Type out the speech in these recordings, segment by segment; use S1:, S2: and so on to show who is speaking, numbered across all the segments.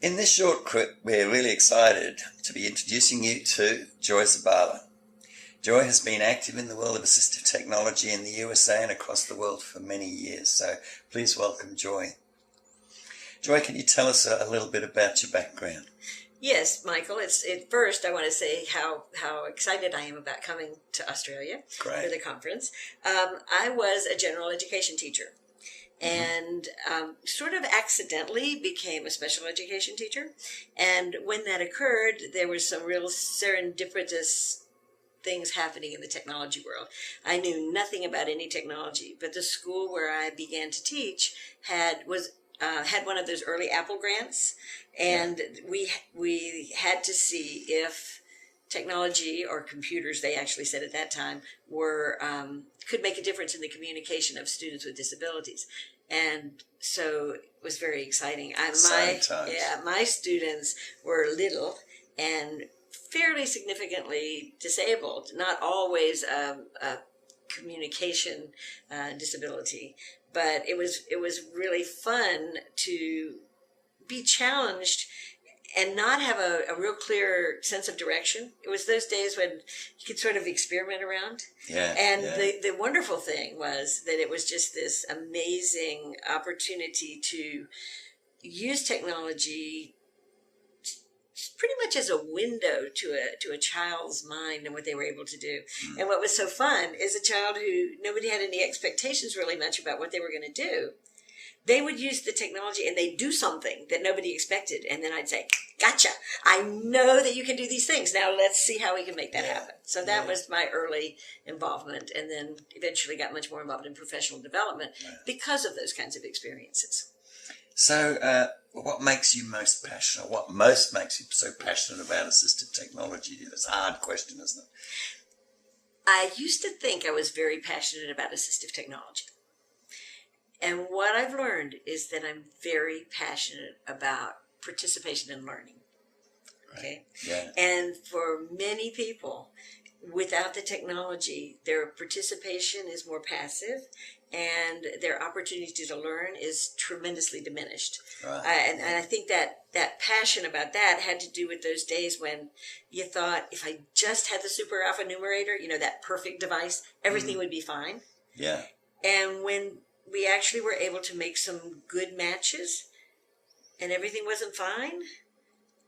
S1: In this short clip, we're really excited to be introducing you to Joy Zabala. Joy has been active in the world of assistive technology in the USA and across the world for many years, so please welcome Joy. Joy, can you tell us a little bit about your background?
S2: Yes, Michael. First, I want to say how excited I am about coming to Australia for the conference. I was a general education teacher. And sort of accidentally became a special education teacher. And when that occurred, there was some real serendipitous things happening in the technology world. I knew nothing about any technology, but the school where I began to teach had one of those early Apple grants, and we had to see if technology, or computers, they actually said at that time, were could make a difference in the communication of students with disabilities. And so it was very exciting. My students were little and fairly significantly disabled, not always a communication disability, but it was really fun to be challenged and not have a real clear sense of direction. It was those days when you could sort of experiment around. The wonderful thing was that it was just this amazing opportunity to use technology pretty much as a window to a child's mind and what they were able to do. And what was so fun is a child who nobody had any expectations really much about what they were going to do. They would use the technology and they'd do something that nobody expected. And then I'd say, gotcha, I know that you can do these things. Now let's see how we can make that happen. So that was my early involvement, and then eventually got much more involved in professional development because of those kinds of experiences.
S1: So what makes you most passionate? What most makes you so passionate about assistive technology? It's a hard question, isn't it?
S2: I used to think I was very passionate about assistive technology. And what I've learned is that I'm very passionate about participation in learning. Okay?
S1: Yeah.
S2: And for many people, without the technology, their participation is more passive and their opportunity to learn is tremendously diminished. And I think that passion about that had to do with those days when you thought, if I just had the super alphanumerator, that perfect device, everything would be fine.
S1: Yeah.
S2: And when we actually were able to make some good matches and everything wasn't fine,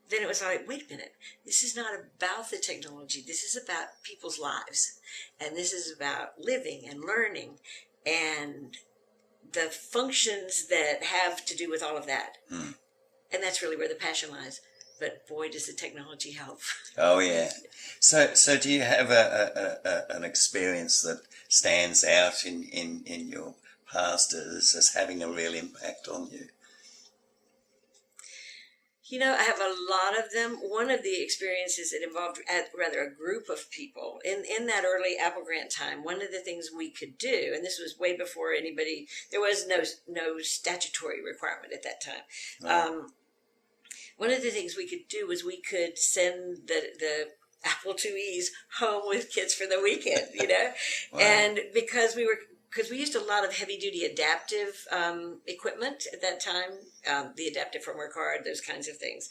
S2: then it was like, wait a minute, this is not about the technology. This is about people's lives. And this is about living and learning and the functions that have to do with all of that. And that's really where the passion lies. But boy, does the technology help.
S1: Oh, yeah. So do you have an experience that stands out in your past as having a real impact on you?
S2: I have a lot of them. One of the experiences that involved a group of people in that early Apple Grant time. One of the things we could do, and this was way before there was no statutory requirement at that time. One of the things we could do was we could send the Apple IIes home with kids for the weekend,
S1: Wow.
S2: And because we used a lot of heavy-duty adaptive equipment at that time, the adaptive firmware card, those kinds of things.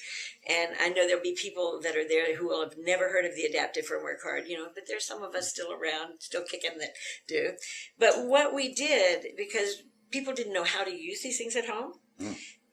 S2: And I know there'll be people that are there who will have never heard of the adaptive firmware card, but there's some of us still around, still kicking, that do. But what we did, because people didn't know how to use these things at home,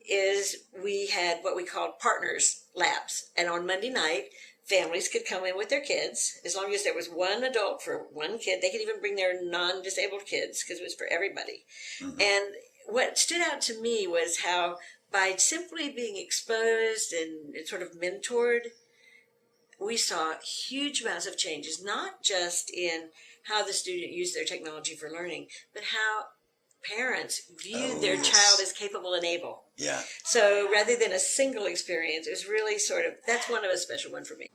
S2: is we had what we called partners labs. And on Monday night, families could come in with their kids. As long as there was one adult for one kid, they could even bring their non-disabled kids because it was for everybody. And what stood out to me was how by simply being exposed and sort of mentored, we saw huge amounts of changes, not just in how the student used their technology for learning, but how parents viewed their child as capable and able.
S1: Yeah.
S2: So rather than a single experience, it was really that's one of a special one for me.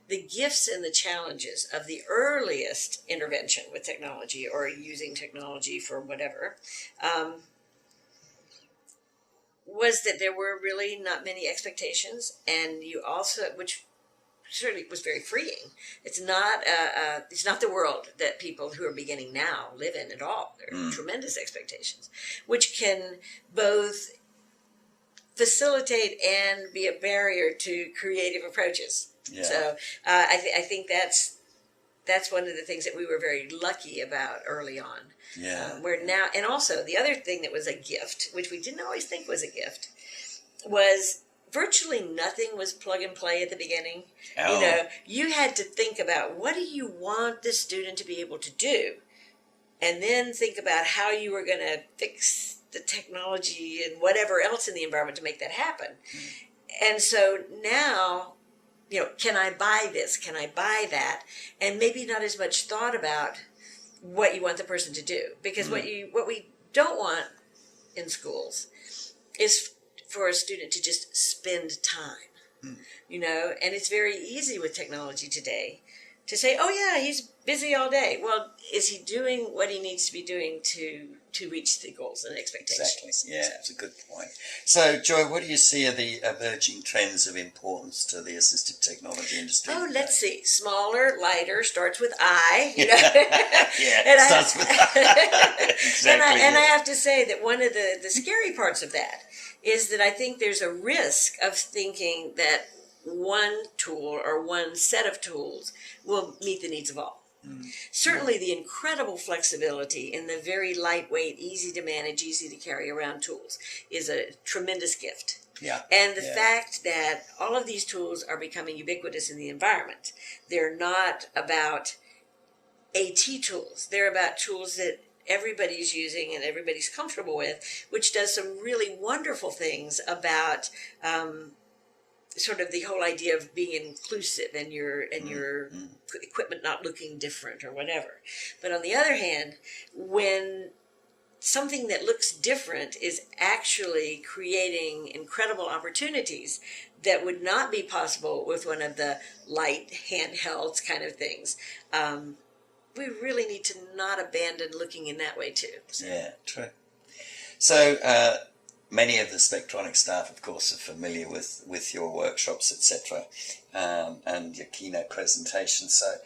S2: The gifts and the challenges of the earliest intervention with technology or using technology for whatever was that there were really not many expectations, and you also, which certainly was very freeing. It's not the world that people who are beginning now live in at all. There are tremendous expectations, which can both facilitate and be a barrier to creative approaches.
S1: Yeah.
S2: So I think that's one of the things that we were very lucky about early on.
S1: Yeah.
S2: Where now, and also the other thing that was a gift, which we didn't always think was a gift, was virtually nothing was plug and play at the beginning.
S1: Oh.
S2: You know, you had to think about what do you want the student to be able to do, and then think about how you were going to fix the technology and whatever else in the environment to make that happen. And so now, you know, can I buy this? Can I buy that? And maybe not as much thought about what you want the person to do. Because what we don't want in schools is for a student to just spend time. You know, and it's very easy with technology today to say, oh yeah, he's busy all day. Well, is he doing what he needs to be doing to reach the goals and expectations?
S1: Exactly. Yeah, that's a good point. So, Joy, what do you see are the emerging trends of importance to the assistive technology industry?
S2: Oh, let's see. Smaller, lighter, starts with I. You know?
S1: Yeah, starts with I. Exactly.
S2: And I have to say that one of the scary parts of that is that I think there's a risk of thinking that one tool or one set of tools will meet the needs of all. Certainly the incredible flexibility in the very lightweight, easy to manage, easy to carry around tools is a tremendous gift.
S1: Yeah.
S2: And the fact that all of these tools are becoming ubiquitous in the environment, they're not about AT tools. They're about tools that everybody's using and everybody's comfortable with, which does some really wonderful things about sort of the whole idea of being inclusive and your equipment not looking different or whatever. But on the other hand, when something that looks different is actually creating incredible opportunities that would not be possible with one of the light handhelds kind of things, we really need to not abandon looking in that way too. So.
S1: Yeah, true. So many of the Spectronics staff, of course, are familiar with your workshops, etc., and your keynote presentations. So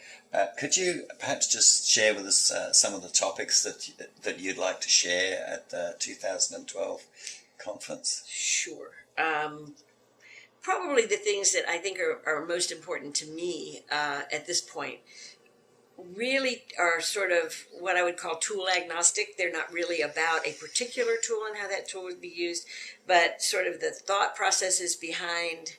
S1: could you perhaps just share with us some of the topics that you'd like to share at the 2012 conference?
S2: Sure. Probably the things that I think are most important to me at this point really are sort of what I would call tool agnostic. They're not really about a particular tool and how that tool would be used, but sort of the thought processes behind,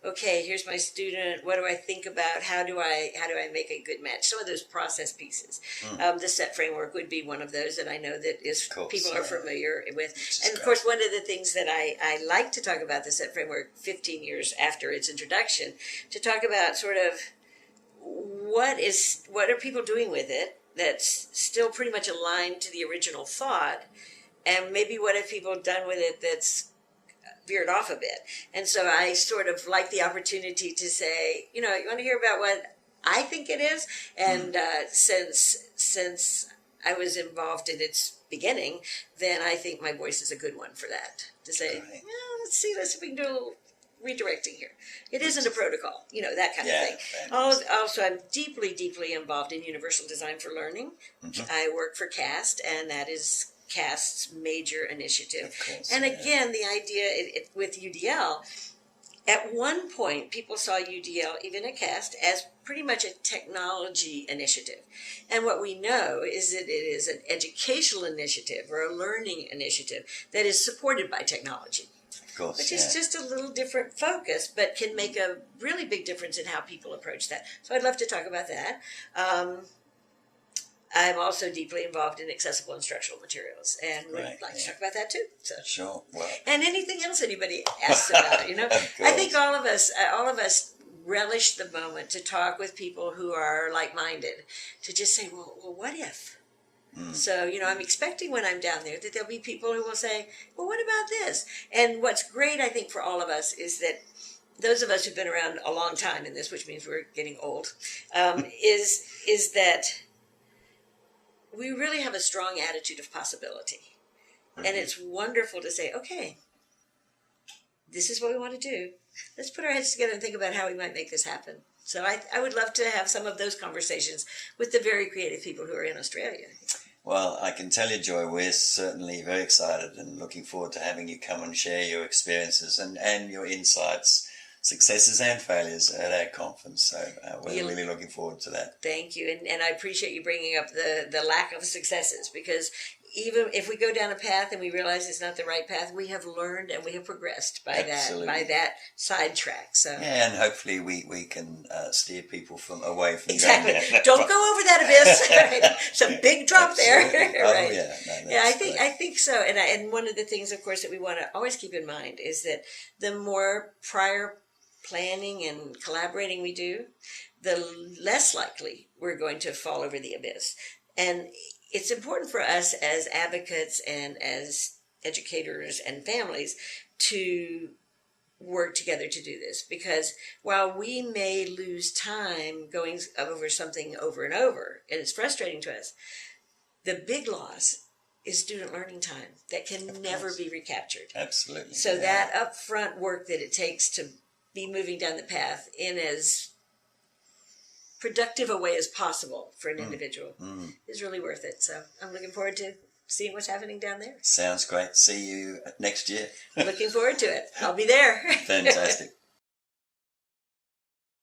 S2: okay, here's my student, what do I think about, how do I make a good match? Some of those process pieces. The SET framework would be one of those that I know that people are familiar with. And of course, one of the things that I like to talk about the SET framework 15 years after its introduction, to talk about sort of what are people doing with it that's still pretty much aligned to the original thought, and maybe what have people done with it that's veered off a bit. And so I sort of like the opportunity to say, you want to hear about what I think it is, and since I was involved in its beginning, then I think my voice is a good one for that, to say, let's see if we can do a little redirecting here. It isn't a protocol, that kind of thing. Also, I'm deeply, deeply involved in universal design for learning. I work for CAST, and that is CAST's major initiative. And again, the idea with UDL, at one point, people saw UDL, even at CAST, as pretty much a technology initiative. And what we know is that it is an educational initiative or a learning initiative that is supported by technology. Which is just a little different focus, but can make a really big difference in how people approach that. So I'd love to talk about that. I'm also deeply involved in accessible instructional materials, and would like to talk about that too. So.
S1: Sure. Well.
S2: And anything else anybody asks about, I think all of us relish the moment to talk with people who are like-minded, to just say, well, what if? So, I'm expecting when I'm down there that there'll be people who will say, well, what about this? And what's great, I think, for all of us is that those of us who've been around a long time in this, which means we're getting old, is that we really have a strong attitude of possibility. And it's wonderful to say, okay, this is what we want to do. Let's put our heads together and think about how we might make this happen. So I would love to have some of those conversations with the very creative people who are in Australia.
S1: Well, I can tell you, Joy, we're certainly very excited and looking forward to having you come and share your experiences and your insights, successes and failures at our conference. So we're really looking forward to that.
S2: Thank you. And I appreciate you bringing up the lack of successes, because even if we go down a path and we realize it's not the right path, we have learned and we have progressed by that sidetrack. So
S1: yeah, and hopefully we can steer people away from
S2: exactly.
S1: going down.
S2: Don't go over that abyss. Right? It's a big drop there.
S1: Oh
S2: right.
S1: yeah, no,
S2: yeah. I think so. And one of the things, of course, that we want to always keep in mind is that the more prior planning and collaborating we do, the less likely we're going to fall over the abyss. And it's important for us as advocates and as educators and families to work together to do this, because while we may lose time going over something over and over, and it's frustrating to us, the big loss is student learning time that can never be recaptured.
S1: Absolutely.
S2: So that upfront work that it takes to be moving down the path in as productive a way as possible for an individual is really worth it. So I'm looking forward to seeing what's happening down there.
S1: Sounds great. See you next year.
S2: Looking forward to it. I'll be there.
S1: Fantastic.